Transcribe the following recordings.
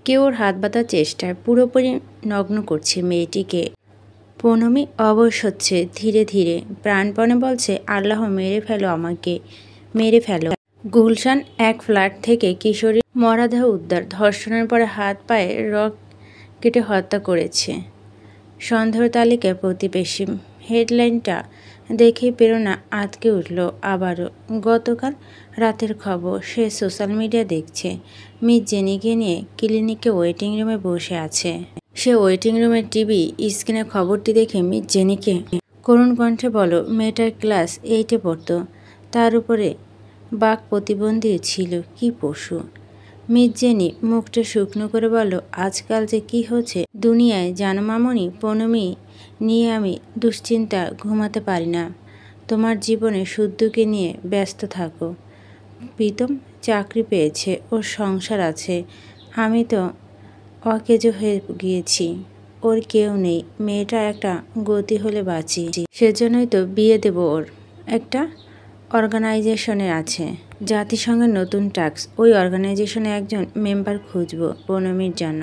কেউ ওর হাত বাঁধার চেষ্টায় পুরোপুরি নগ্ন করছে মেয়েটিকে। পৌনমী অবশ হচ্ছে ধীরে ধীরে, প্রাণপণে বলছে, আল্লাহ মেরে ফেলো আমাকে, মেরে ফেলো। গুলশান এক ফ্ল্যাট থেকে কিশোরীর মরাদেহ উদ্ধার, ধর্ষণের পরে হাত পায়ে রক কেটে হত্যা করেছে সন্দেহ তালিকায় প্রতিবেশী। হেডলাইনটা দেখেই প্রেরণা আঁতকে উঠল আবারও। গতকাল রাতের খবর সে সোশ্যাল মিডিয়া দেখছে। মিস জেনিকে নিয়ে ক্লিনিকে ওয়েটিং রুমে বসে আছে। সে ওয়েটিং রুমের টিভি স্ক্রিনে খবরটি দেখে মিস জেনিকে করুণ কণ্ঠে বলো, মেয়েটার ক্লাস 8-এ পড়তো, তার উপরে বাক প্রতিবন্ধী ছিল, কি পশু। মিস জেনি মুখটা শুকনো করে বলল, আজকাল যে কি হচ্ছে দুনিয়ায় জানো মামনি, পৌনমী নিয়ে আমি দুশ্চিন্তা, ঘুমাতে পারি না। তোমার জীবনে শুদ্ধকে নিয়ে ব্যস্ত থাকো। প্রীতম চাকরি পেয়েছে, ওর সংসার আছে, আমি তো অকেজো হয়ে গিয়েছি, ওর কেউ নেই। মেয়েটা একটা গতি হলে বাঁচি, সেজন্যই তো বিয়ে দেব ওর। একটা অর্গানাইজেশনে আছে, জাতিসংঘের নতুন টাস্ক, ওই অর্গানাইজেশনে একজন মেম্বার খুঁজব পৌনমীর জন্য,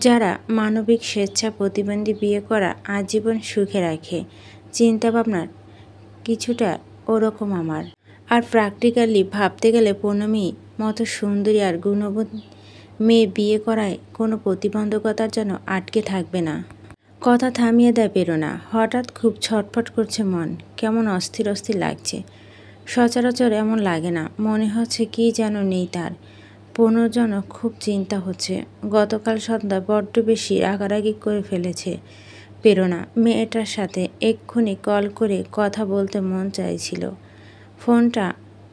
যারা মানবিক স্বেচ্ছা প্রতিবন্ধী বিয়ে করা আজীবন সুখে রাখে। চিন্তা ভাবনার কিছুটা ওরকম আমার। আর প্র্যাকটিক্যালি ভাবতে গেলে পৌনমী মতো সুন্দরী আর গুণবতী মেয়ে বিয়ে করায় কোনো প্রতিবন্ধকতার জন্য আটকে থাকবে না। কথা থামিয়ে দেয় প্রেরণা। হঠাৎ খুব ছটফট করছে মন, কেমন অস্থির অস্থির লাগছে। সচরাচর এমন লাগে না, মনে হচ্ছে কি যেন নেই তার। পৌনর জন্য খুব চিন্তা হচ্ছে। গতকাল সন্ধ্যা বড্ড বেশি রাগারাগি করে ফেলেছে প্রেরণা। মেয়েটার সাথে এক্ষুনি কল করে কথা বলতে মন চাইছিল। ফোনটা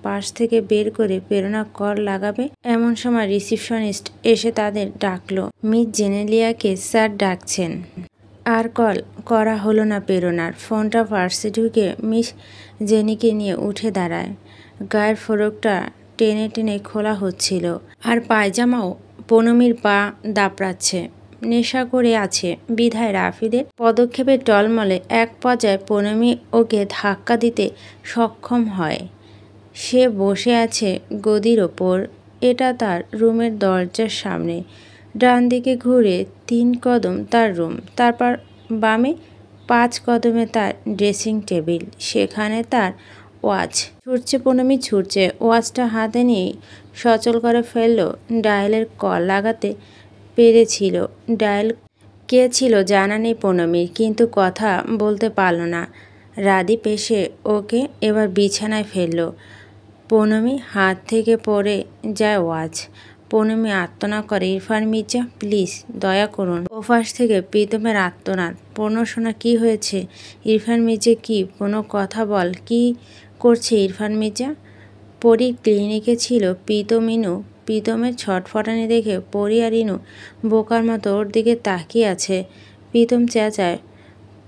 পাশ থেকে বের করে প্রেরণা কল লাগাবে, এমন সময় রিসিপশনিস্ট এসে তাদের ডাকলো, মিস জেনেলিয়াকে স্যার ডাকছেন। আর কল করা হলো না প্রেরণার। ফোনটা পার্সে ঢুকে মিস জেনিকে নিয়ে উঠে দাঁড়ায়। গায়ের ফরকটা টেনে টেনে খোলা হচ্ছিল, আর পায়জামাও পৌনমীর পা দাপড়াচ্ছে। নেশা করে আছে বিধায় রাফিদের পদক্ষেপের টলমলে এক পর্যায়ে পৌনমী ওকে ধাক্কা দিতে সক্ষম হয়। সে বসে আছে গদির ওপর। এটা তার রুমের দরজার সামনে। ডান দিকে ঘুরে 3 কদম তার রুম, তারপর বামে 5 কদমে তার ড্রেসিং টেবিল, সেখানে তার ওয়াচ। ছুটছে পৌনমী, ছুটছে। ওয়াচটা হাতে নিয়ে সচল করে ফেলল। ডায়ালের কল লাগাতে পেরেছিল। ডায়াল কে ছিল জানা নেই পৌনমীর, কিন্তু কথা বলতে পারল না। রাদীপ এসে ওকে এবার বিছানায় ফেলল। পৌনমী হাত থেকে পড়ে যায় ওয়াচ। পৌনমী আর্তনাদ করে, ইরফান মির্জা প্লিজ, দয়া করুন। ওপাশ থেকে প্রীতমের আর্তনাদ, পৌনো শোনা কি হয়েছে? ইরফান মির্জা কি কোনো কথা বল, কি করছে ইরফান মির্জা? পরীর ক্লিনিকে ছিল প্রীতম, ইনু। প্রীতমের ছটফটানি দেখে পরী আর ইনু বোকার মতো ওর দিকে তাকিয়ে আছে। প্রীতম চেঁচায়,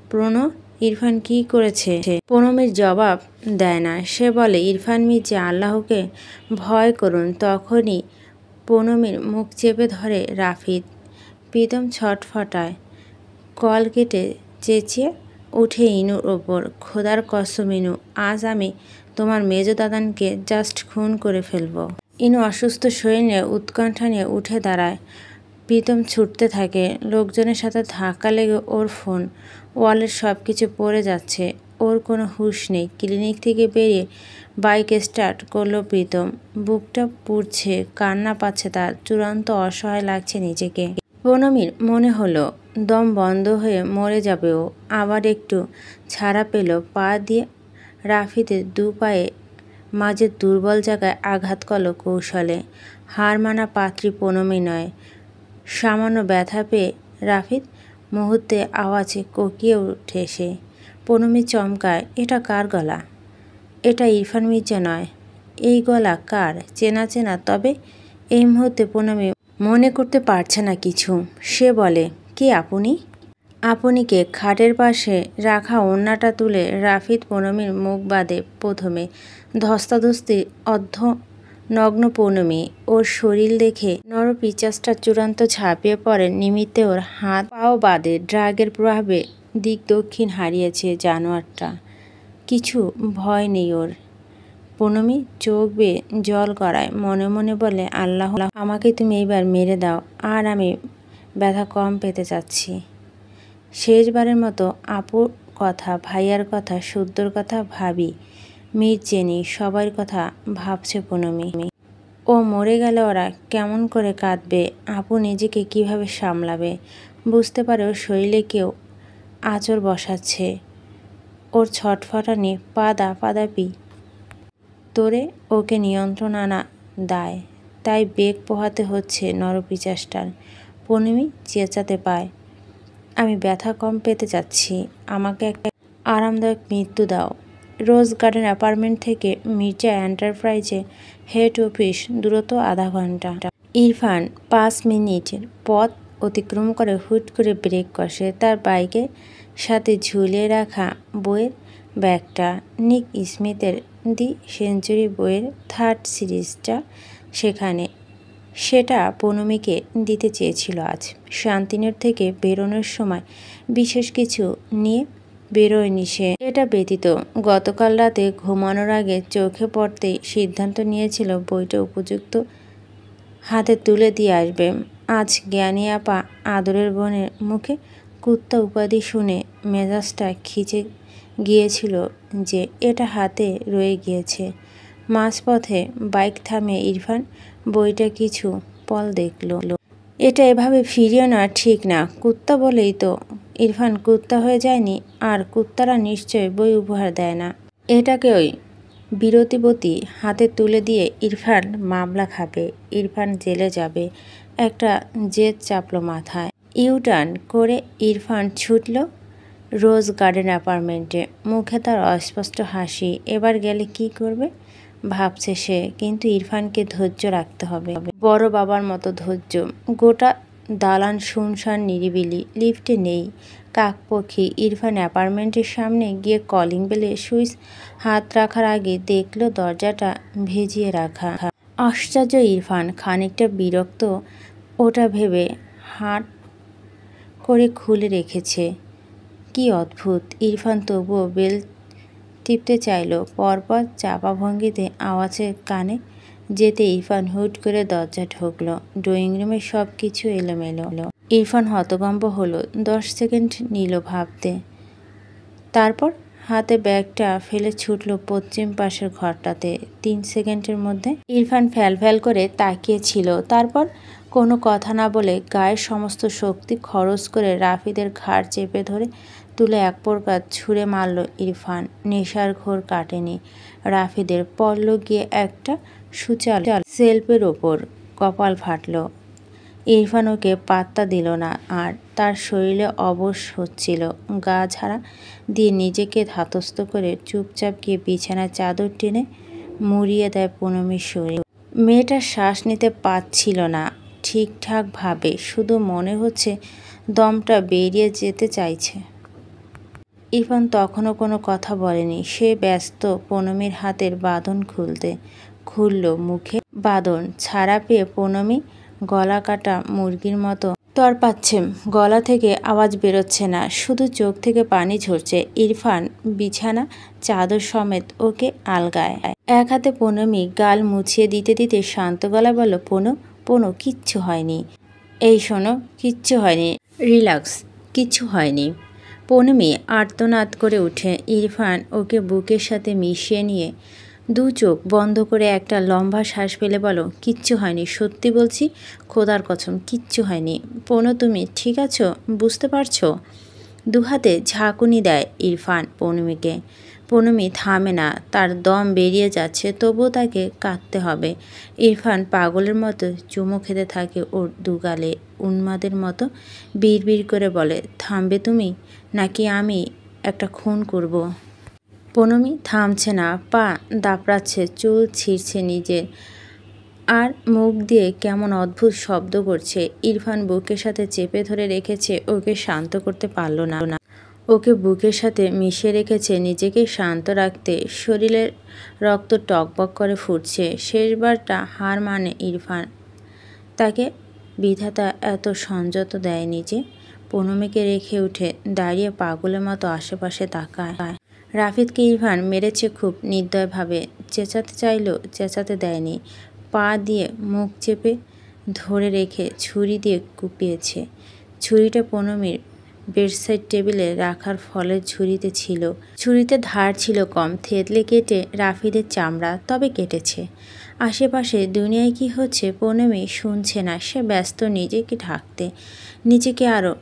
প্রণো, ইরফান কি করেছে? পৌনমীর জবাব দেয় না। সে বলে, ইরফান মির্জা আল্লাহকে ভয় করুন। তখনই পৌনমীর মুখ চেপে ধরে রাফিদ। প্রীতম ছটফটায়, কল কেটে চেঁচিয়ে উঠে ইনুর ওপর, খোদার কসম ইনু, আজ আমি তোমার মেজো দাদানকে জাস্ট খুন করে ফেলবো। ইনু অসুস্থ শরীর নিয়ে উৎকণ্ঠা নিয়ে উঠে দাঁড়ায়। প্রীতম ছুটতে থাকে। লোকজনের সাথে ধাক্কা লেগে ওর ফোন, ওয়ালেট সব কিছু পড়ে যাচ্ছে। ওর কোনো হুঁশ নেই। ক্লিনিক থেকে বেরিয়ে বাইক স্টার্ট করলো প্রীতম। বুকটা পুড়ছে, কান্না পাচ্ছে তার, চূড়ান্ত অসহায় লাগছে নিজেকে। পৌনমীর মনে হলো দম বন্ধ হয়ে মরে যাবে ও। আবার একটু ছাড়া পেল। পা দিয়ে রাফিদের 2 পায়ে মাঝে দুর্বল জায়গায় আঘাত করল কৌশলে। হার মানা পাত্রী পৌনমী নয়। সামান্য ব্যথা পেয়ে রাফিদ মুহূর্তে আওয়াজে কোকিয়ে ওঠে সে। পৌনমী চমকায়, এটা কার গলা? এটা ইরফান মির্জা নয়। এই গলা কার? চেনা চেনা, তবে এই মুহূর্তে পৌনমী মনে করতে পারছে না কিছু। সে বলে, কে আপনি? আপনিকে? খাটের পাশে রাখা ওড়নাটা তুলে রাফিদ পৌনমীর মুখ বাঁধে। প্রথমে ধস্তাধস্তি নগ্ন পৌনমী। ওর শরীর দেখে নরপিচাজটা চূড়ান্ত ঝাঁপিয়ে পড়ে। নিমিত্তে ওর হাত পাও বাঁধে। ড্রাগের প্রভাবে দিক দক্ষিণ হারিয়েছে জানোয়ারটা। কিছু ভয় নেই ওর। পুনমি চোখ বেয়ে জল গড়ায়, মনে মনে বলে, আল্লাহ আমাকে তুমি এইবার মেরে দাও, আর আমি ব্যথা কম পেতে চাচ্ছি। শেষবারের মতো আপুর কথা, ভাইয়ার কথা, শুদ্ধর কথা ভাবি, মীর চেনি সবার কথা ভাবছে পুনমি। ও মরে গেলে ওরা কেমন করে কাঁদবে, আপু নিজেকে কিভাবে সামলাবে। বুঝতে পারে ওর শরীরে কেউ আঁচড় বসাচ্ছে, ওর ছটফটানি পাদাপি তোরে ওকে নিয়ন্ত্রণ আনা দায়, তাই বেগ পোহাতে হচ্ছে নরপিচাষ্টার। পুনমি চেঁচাতে পায়, আমি ব্যথা কম পেতে চাচ্ছি, আমাকে একটা আরামদায়ক মৃত্যু দাও। রোজ গার্ডেন অ্যাপার্টমেন্ট থেকে মির্জা এন্টারপ্রাইজে হেড অফিস দূরত্ব আধা ঘন্টা। ইরফান 5 মিনিটের পথ অতিক্রম করে হুট করে ব্রেক কষে। তার বাইকের সাথে ঝুলিয়ে রাখা বইয়ের ব্যাগটা, নিক স্মিথের দি সেঞ্চুরি বইয়ের 3rd সিরিজটা সেখানে। সেটা পুনমিকে দিতে চেয়েছিল আজ। শান্তিনির থেকে বেরোনোর সময় বিশেষ কিছু নিয়ে বেরোয়নি সে। এটা ব্যতীত গতকাল রাতে ঘুমানোর আগে চোখে পড়তেই সিদ্ধান্ত নিয়েছিল বইটা উপযুক্ত হাতে তুলে দিয়ে আসবে। আজ জ্ঞানী আপা আদরের বোনের মুখে কুত্তা উপাধি শুনে মেজাজটা খিচে গিয়েছিল যে এটা হাতে রয়ে গিয়েছে। মাঝপথে বাইক থামিয়ে ইরফান বইটা কিছু পল দেখল। এটা এভাবে ফিরিয়ে নেওয়া ঠিক না, কুত্তা বলেই তো। ইরফান কুত্তা হয়ে যায়নি, আর কুত্তারা নিশ্চয় বই উপহার দেয় না। এটাকে ওই বিরতিবতী হাতে তুলে দিয়ে ইরফান মামলা খাবে, ইরফান জেলে যাবে। একটা জেদ চাপল মাথায়। ইউটার্ন করে ইরফান ছুটল রোজ গার্ডেন অ্যাপার্টমেন্টে। মুখে তার অস্পষ্ট হাসি। এবার গেলে কি করবে ভাবছে সে, কিন্তু ইরফানকে ধৈর্য রাখতে হবে, বড় বাবার মতো ধৈর্য। গোটা দালান শুনশান নিরিবিলি, লিফটে নেই কাকপক্ষী। ইরফান অ্যাপার্টমেন্টের সামনে গিয়ে কলিং বেলে সুইচ হাত রাখার আগে দেখল দরজাটা ভেজিয়ে রাখা। আশ্চর্য ইরফান খানিকটা বিরক্ত ওটা ভেবে হাট করে খুলে রেখেছে। কি অদ্ভুত। ইরফান তবুও বেল টিপতে চাইল। পরপর চাপা ভঙ্গিতে আওয়াজে কানে যেতে ইরফান হুট করে দরজা ঢুকল। ড্রয়িং রুমে সব কিছু এলোমেলো। ইরফান হতভম্ব হলো। 10 সেকেন্ড নিল ভাবতে, তারপর হাতে ব্যাগটা ফেলে ছুটল পশ্চিম পাশের ঘরটাতে। 3 সেকেন্ডের মধ্যে ইরফান ফ্যাল করে তাকিয়েছিল। তারপর কোনো কথা না বলে গায়ের সমস্ত শক্তি খরচ করে রাফিদের ঘাড় চেপে ধরে তুলে এক প্রকার ছুঁড়ে মারল ইরফান। নেশার ঘোর কাটেনি রাফিদের। পড়ল গিয়ে একটা সুচাল সেলফের ওপর, কপাল ফাটল। ইরফান ওকে পাত্তা দিল না আর। তার শরীরে অবশ হচ্ছিল। গা ঝাড়া দিয়ে নিজেকে ধাতস্থ করে চুপচাপ গিয়ে বিছানায় চাদর টেনে মুড়িয়ে দেয় পুনমির শরীর। মেয়েটা শ্বাস নিতে পারছিল না ঠিকঠাকভাবে, শুধু মনে হচ্ছে দমটা বেরিয়ে যেতে চাইছে। ইরফান তখনও কোনো কথা বলেনি। সে ব্যস্ত পুনমির হাতের বাঁধন খুলতে। খুলল মুখে বাঁধন ছাড়া পেয়ে পুনমি গলা কাটা মুরগির মতো তড়পাচ্ছে। গলা থেকে আওয়াজ বেরোচ্ছে না, শুধু চোখ থেকে পানি ঝরছে। ইরফান বিছানা চাদর সমেত ওকে আলগায়। এক হাতে পুনমি গাল মুছিয়ে দিতে দিতে শান্ত গলা বলল, পুনু কিচ্ছু হয়নি। এই শোনো, কিচ্ছু হয়নি, রিল্যাক্স, কিচ্ছু হয়নি। পুনমি আর্তনাদ করে উঠে। ইরফান ওকে বুকের সাথে মিশিয়ে নিয়ে 2 চোখ বন্ধ করে একটা লম্বা শ্বাস ফেলে বলো, কিচ্ছু হয়নি, সত্যি বলছি, খোদার কসম কিচ্ছু হয়নি। পুনু তুমি ঠিক আছো, বুঝতে পারছো? 2 হাতে ঝাঁকুনি দেয় ইরফান পুনমিকে। পুনমি থামে না, তার দম বেরিয়ে যাচ্ছে, তবুও তাকে কাঁদতে হবে। ইরফান পাগলের মতো চুমো খেতে থাকে ওর দুগালে। উন্মাদের মতো বিড়বিড় করে বলে, থামবে তুমি নাকি আমি একটা খুন করব? পুনমি থামছে না, পা দাপড়াচ্ছে, চুল ছিঁড়ছে নিজের, আর মুখ দিয়ে কেমন অদ্ভুত শব্দ করছে। ইরফান বুকের সাথে চেপে ধরে রেখেছে, ওকে শান্ত করতে পারল না। ওকে বুকের সাথে মিশিয়ে রেখেছে নিজেকে শান্ত রাখতে। শরীরের রক্ত টকবক করে ফুটছে। শেষবারটা হার মানে ইরফান। তাকে বিধাতা এত সংযত দেয়নি যে। পুনমিকে রেখে উঠে দাঁড়িয়ে পাগলের মতো আশেপাশে তাকায়। রাফিদকে ইরফান মেরেছে খুব নির্দয়ভাবে। চেঁচাতে চাইলেও চেঁচাতে দেয়নি। পা দিয়ে মুখ চেপে ধরে রেখে ছুরি দিয়ে কুপিয়েছে। ছুরিটা পুনমির বেডসাইড টেবিলে রাখার ফলের ঝুড়িতে ছিল। ছুরিতে ধার ছিল কম, থেতলে কেটে রাফিদের চামড়া, তবে কেটেছে। আশেপাশে দুনিয়ায় কি হচ্ছে পুনমি শুনছে না। সে ব্যস্ত নিজেকে ঢাকতে, নিজেকে আরও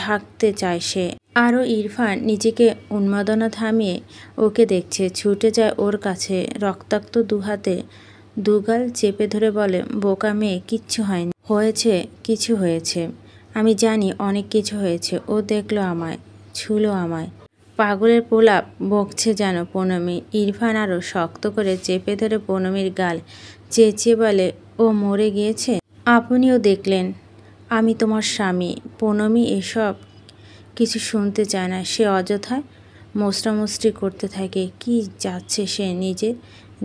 ঢাকতে চায় সে। আরও ইরফান নিজেকে উন্মাদনা থামিয়ে ওকে দেখছে, ছুটে যায় ওর কাছে, রক্তাক্ত দুহাতে দুগাল চেপে ধরে বলে, বোকা মেয়ে, কিচ্ছু হয়নি। হয়েছে, কিছু হয়েছে। আমি জানি অনেক কিছু হয়েছে। ও দেখলো আমায়, ছুলো আমায়। পাগলের প্রলাপ বকছে যেন পুনমি। ইরফান আরও শক্ত করে চেপে ধরে পুনমির গাল, চেঁচিয়ে বলে, ও মরে গিয়েছে? আপনিও দেখলেন আমি তোমার স্বামী। পুনমি এসব কিছু শুনতে চায় না। সে অযথায় মোস্টামুষ্টি করতে থাকে। কি যাচ্ছে সে নিজে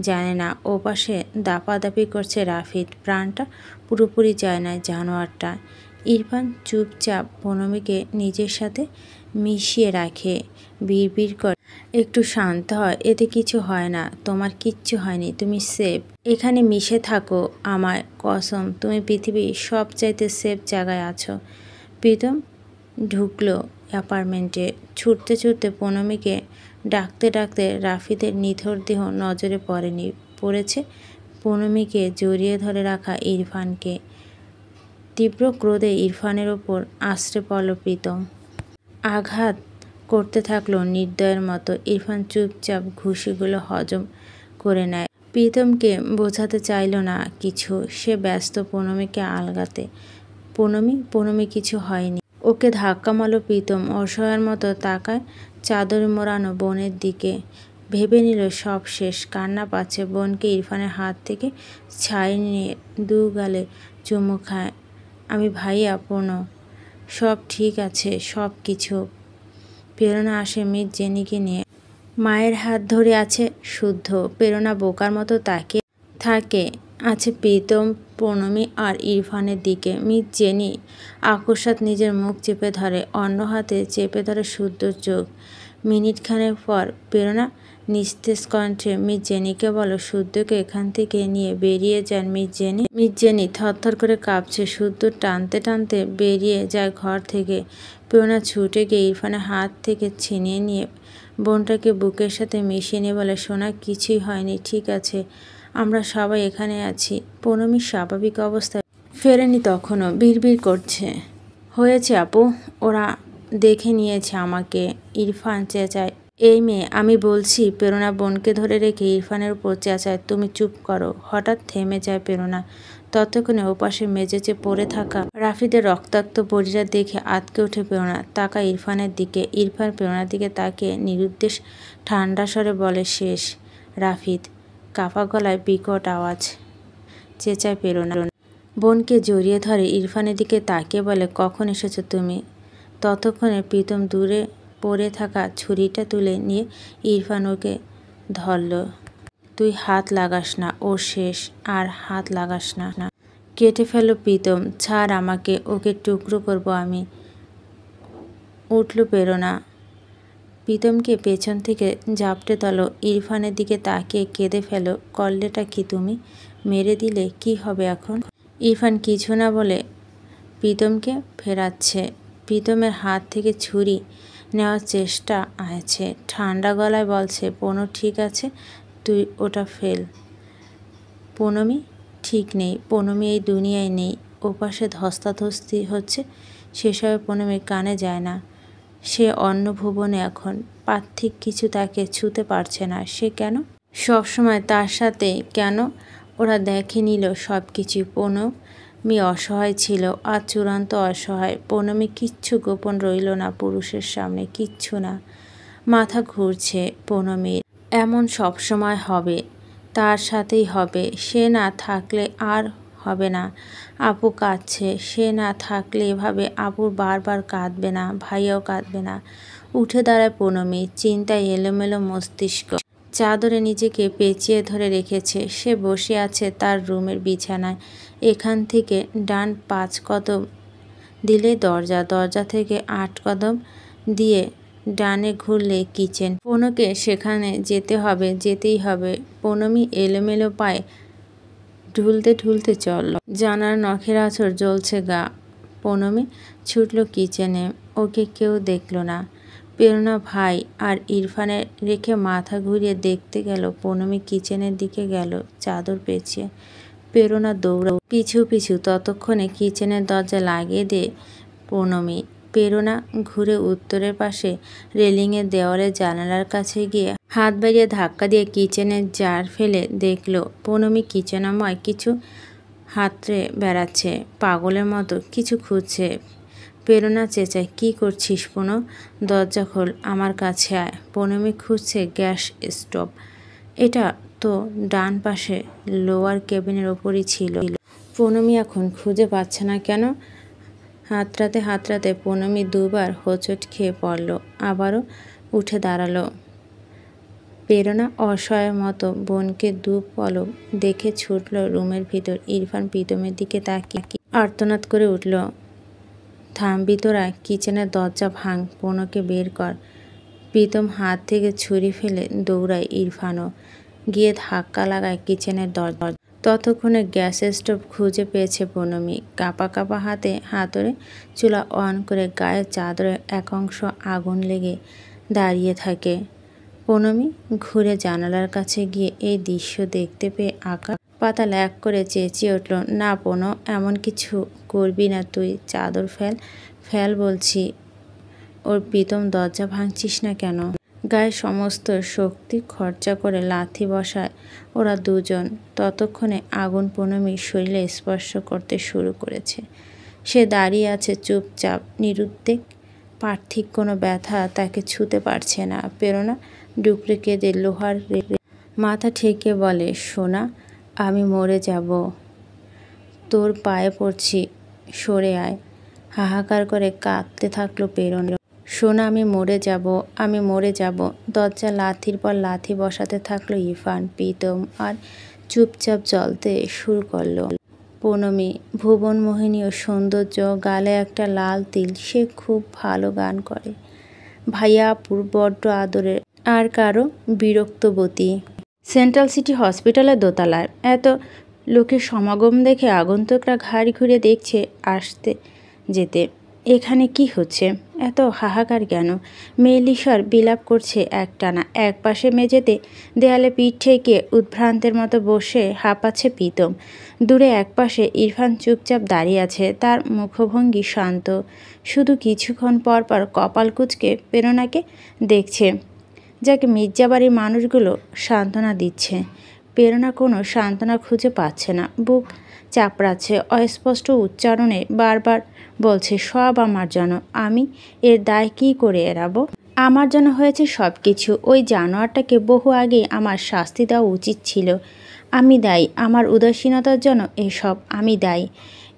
জানে না। ওপাশে দাপাদাপি করছে রাফিদ। প্রাণটা পুরোপুরি যায় না জানোয়ারটা। ইরফান চুপচাপ পুনমিকে নিজের সাথে মিশিয়ে রাখে। বিড়বিড় করে, একটু শান্ত হয়, এতে কিছু হয় না। তোমার কিচ্ছু হয়নি, তুমি সেফ। এখানে মিশে থাকো, আমায় কসম তুমি পৃথিবীর সবচাইতে সেফ জায়গায় আছো। প্রীতম ঢুকলো অ্যাপার্টমেন্টে। ছুটতে ছুটতে পুনমিকে ডাকতে ডাকতে রাফিদের নিথর দেহ নজরে পড়েছে পুনমিকে জড়িয়ে ধরে রাখা ইরফানকে। তীব্র ক্রোধে ইরফানের ওপর আছড়ে পড়ল প্রীতম। আঘাত করতে থাকলো নির্দয়ের মতো। ইরফান চুপচাপ ঘুষিগুলো হজম করে নেয়। প্রীতমকে বোঝাতে চাইল না কিছু। সে ব্যস্ত পুনমিকে আলগাতে। পুনমি কিছু হয়নি। ওকে ধাক্কা মারল প্রীতম। অসহায়ের মতো তাকায় চাদরে মোড়ানো বোনের দিকে। ভেবে নিল সব শেষ। কান্না পাচ্ছে। বোনকে ইরফানের হাত থেকে ছাড়িয়ে নিয়ে দু গালে চুমু খায়। আমি ভাইয়া পুনো, সব ঠিক আছে, সব কিছু। প্রেরণা আসে মিস জেনিকে নিয়ে। মায়ের হাত ধরে আছে শুদ্ধ। প্রেরণা বোকার মতো তাকিয়ে থাকে আছে প্রীতম, পুনমি আর ইরফানের দিকে। মিস জেনি আকস্মাৎ নিজের মুখ চেপে ধরে, অন্য হাতে চেপে ধরে শুদ্ধর চোখ। মিনিটখানেক পর প্রেরণা নিস্তেজ কণ্ঠে মিস জেনিকে বলো, শুদ্ধকে এখান থেকে নিয়ে বেরিয়ে যান মিস জেনি। মিস জেনি থরথর করে কাঁপছে। শুদ্ধ টানতে টানতে বেরিয়ে যায় ঘর থেকে। প্রেরণা ছুটে গিয়ে ইরফানের হাত থেকে ছিনিয়ে নিয়ে বোনটাকে বুকের সাথে মিশিয়ে নিয়ে বলে, সোনা, কিছুই হয়নি, ঠিক আছে, আমরা সবাই এখানে আছি। পুনমি স্বাভাবিক অবস্থায় ফেরেনি তখনও। বিড়বিড় করছে, হয়েছে আপু, ওরা দেখে নিয়েছে আমাকে। ইরফান চেঁচায়, এই মেয়ে, আমি বলছি। প্রেরণা বোনকে ধরে রেখে ইরফানের উপর চেঁচায়, তুমি চুপ করো। হঠাৎ থেমে যায় প্রেরণা। ততক্ষণে ওপাশে মেঝেতে পড়ে থাকা রাফিদের রক্তাক্ত পরিচয় দেখে আঁতকে ওঠে প্রেরণা। তাকায় ইরফানের দিকে। ইরফান প্রেরণার দিকে তাকিয়ে নিরুদ্দেশ ঠান্ডা স্বরে বলে, শেষ। রাফিদ কাঁপা গলায় বিকট আওয়াজ চেঁচায় প্রেরণা। বোনকে জড়িয়ে ধরে ইরফানের দিকে তাকিয়ে বলে, কখন এসেছো তুমি? ততক্ষণে প্রীতম দূরে পড়ে থাকা ছুরিটা তুলে নিয়ে ইরফান ওকে ধরল। তুই হাত লাগাস না, ও শেষ, আর হাত লাগাস না। কেটে ফেল প্রীতম, ছাড় আমাকে, ওকে টুকরো করব আমি। উঠল প্রেরণা। প্রীতমকে পেছন থেকে ঝাপটে তোলো। ইরফানের দিকে তাকিয়ে কেঁদে ফেলো। করলেটা কি তুমি? মেরে দিলে কি হবে এখন? ইরফান কিছু না বলে প্রীতমকে ফেরাচ্ছে। প্রীতমের হাত থেকে ছুরি নেওয়ার চেষ্টা আছে। ঠান্ডা গলায় বলছে, পুনো ঠিক আছে, তুই ওটা ফেল। পুনমি ঠিক নেই। পুনমি এই দুনিয়ায় নেই। ওপাশে ধস্তাধস্তি হচ্ছে, সেসবে পুনমির কানে যায় না। সে অন্য ভুবনে এখন। পার্থিব কিছু তাকে ছুঁতে পারছে না। সে কেন সবসময় তার সাথে? কেন ওরা দেখে নিল সব কিছু? পুনমি অসহায় ছিল, আর চূড়ান্ত অসহায়। পুনমি কিচ্ছু গোপন রইল না পুরুষের সামনে, কিচ্ছু না। মাথা ঘুরছে পুনমির। এমন সবসময় হবে, তার সাথেই হবে। সে না থাকলে আর হবে না। আপু কাঁদছে, সে না থাকলে এভাবে আপুর বারবার কাঁদবে না, ভাইয়াও কাঁদবে না। উঠে দাঁড়ায় পুনমি। চিন্তায় এলোমেলো মস্তিষ্ক। চাদরে নিজেকে পেঁচিয়ে ধরে রেখেছে। সে বসে আছে তার রুমের বিছানায়। এখান থেকে ডান 5 কদম দিলে দরজা, দরজা থেকে 8 কদম দিয়ে ডানে ঘুরলে কিচেন। পূর্ণকে সেখানে যেতেই হবে। পূর্ণমী এলোমেলো পায়ে ঢুলতে ঢুলতে চলল। জানার নখের আঁচড় জ্বলছে গা। পূর্ণমী ছুটল কিচেনে। ওকে কেউ দেখল না। প্রেরণা ভাই আর ইরফানের রেখে মাথা ঘুরিয়ে দেখতে গেল। পূর্ণমী কিচেনের দিকে গেল চাদর পেঁচিয়ে। প্রেরণা দৌড়া পিছু পিছু। ততক্ষণে কিচেনের দরজা লাগিয়ে দিয়ে পূর্ণমী। প্রেরণা ঘুরে উত্তরের পাশে রেলিংয়ের দেওয়ালে জানালার কাছে গিয়ে হাত বাড়িয়ে ধাক্কা দিয়ে কিচেনের জার ফেলে দেখল পূর্ণমী কিচেনাময় কিছু হাতড়ে বেড়াচ্ছে। পাগলের মতো কিছু খুঁজছে। প্রেরণা চেঁচায়, কি করছিস পুনঃ? দরজা খোল, আমার কাছে আয়। পূর্ণমী খুঁজছে গ্যাস স্টোভ। এটা তো ডান পাশে লোয়ার কেবিনের ওপরই ছিল। পূর্ণমী এখন খুঁজে পাচ্ছে না কেন? হাতড়াতে পূর্ণমী দুবার হোঁচট খেয়ে পড়ল। আবারও উঠে দাঁড়ালো। প্রেরণা অসহায়ের মতো বোনকে দু পলক দেখে ছুটল রুমের ভিতর। ইরফান প্রীতমের দিকে তাকিয়ে আর্তনাদ করে উঠল, থামবি তোরা? কিচেনের দরজা ভাঙ, পূর্ণকে বের কর। প্রীতম হাত থেকে ছুরি ফেলে দৌড়ায়। ইরফানও গিয়ে ধাক্কা লাগায় কিচেনের দরজা। ততক্ষণে গ্যাস স্টোভ খুঁজে পেয়েছে পূর্ণমী। কাঁপা কাঁপা হাতে হাতুড়ে চুলা অন করে গায়ের চাদরে এক অংশ আগুন লেগে দাঁড়িয়ে থাকে। পূর্ণমী ঘুরে জানালার কাছে গিয়ে এই দৃশ্য দেখতে পেয়ে আকাশ পাতাল এক করে চেঁচিয়ে উঠল, না পূর্ণ, এমন কিছু করবি না তুই। চাদর ফেল বলছি। ওর প্রীতম, দরজা ভাঙছিস না কেন? গায়ে সমস্ত শক্তি খরচা করে লাথি বসায় ওরা দুজন। ততক্ষণে আগুন পূর্ণমীর শরীরে স্পর্শ করতে শুরু করেছে। সে দাঁড়িয়ে আছে চুপচাপ, নিরুদ্বেগ। পার্থিব কোনো ব্যথা তাকে ছুঁতে পারছে না। প্রেরণা ডুকরে কেঁদে লোহার মাথা ঠেকে বলে, সোনা, আমি মরে যাব, তোর পায়ে পড়ছি, সরে আয়। হাহাকার করে কাঁদতে থাকলো প্রেরণা। সোনা, আমি মরে যাব। দরজা লাথির পর লাথি বসাতে থাকলো ইরফান, প্রীতম আর চুপচাপ জ্বলতে শুরু করলো পূর্ণমী। ভুবন মোহিনীয় সৌন্দর্য, গালে একটা লাল তিল। সে খুব ভালো গান করে। ভাইয়া আপুর বড্ড আদরের, আর কারো বিরক্তবতী। সেন্ট্রাল সিটি হসপিটালের দোতলায় এত লোকের সমাগম দেখে আগন্তুকরা ঘাড় ঘুরে দেখছে আসতে যেতে। এখানে কি হচ্ছে? এত হাহাকার কেন? মেয়েলিশর বিলাপ করছে একটানা। এক পাশে মেঝেতে দেয়ালে পিঠ ঠেকে উদ্ভ্রান্তের মতো বসে হাঁপাচ্ছে প্রীতম। দূরে এক পাশে ইরফান চুপচাপ দাঁড়িয়ে আছে। তার মুখভঙ্গি শান্ত। শুধু কিছুক্ষণ পর পর কপাল কুঁচকে প্রেরণাকে দেখছে, যাকে মির্জাবাড়ির মানুষগুলো সান্ত্বনা দিচ্ছে। প্রেরণা কোনো সান্ত্বনা খুঁজে পাচ্ছে না। বুক চাপড়াচ্ছে। অস্পষ্ট উচ্চারণে বারবার বলছে, সব আমার জন্য। আমি এর দায় কী করে এড়াবো? আমার জন্য হয়েছে সব কিছু। ওই জানোয়ারটাকে বহু আগেই আমার শাস্তি দেওয়া উচিত ছিল। আমি দায়ী। আমার উদাসীনতার জন্য এসব আমি দায়ী।